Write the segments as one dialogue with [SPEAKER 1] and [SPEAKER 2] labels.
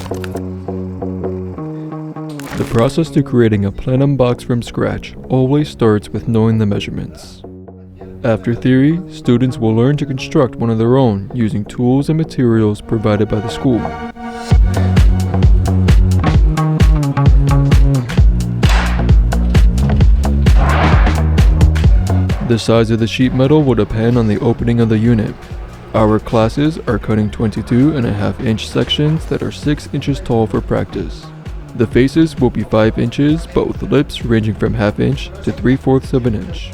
[SPEAKER 1] The process to creating a Plenum box from scratch always starts with knowing the measurements. After theory, students will learn to construct one of their own using tools and materials provided by the school. The size of the sheet metal will depend on the opening of the unit. Our classes are cutting 22.5-inch sections that are 6 inches tall for practice. The faces will be 5 inches, but with lips ranging from 1/2 inch to 3/4 of an inch.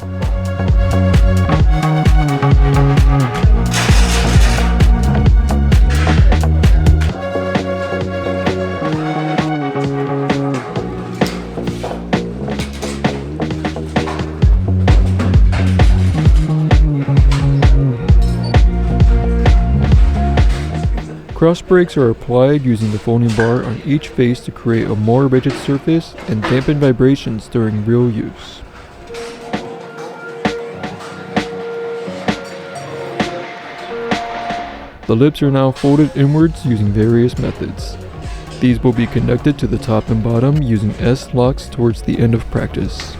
[SPEAKER 1] Cross brakes are applied using the folding bar on each face to create a more rigid surface and dampen vibrations during real use. The lips are now folded inwards using various methods. These will be connected to the top and bottom using S-locks towards the end of practice.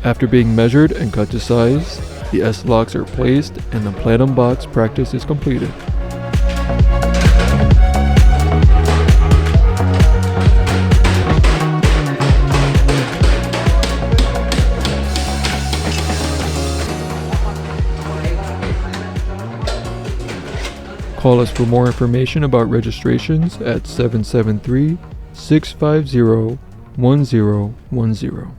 [SPEAKER 1] After being measured and cut to size, the S-locks are placed and the Plenum box practice is completed. Call us for more information about registrations at 773-650-1010.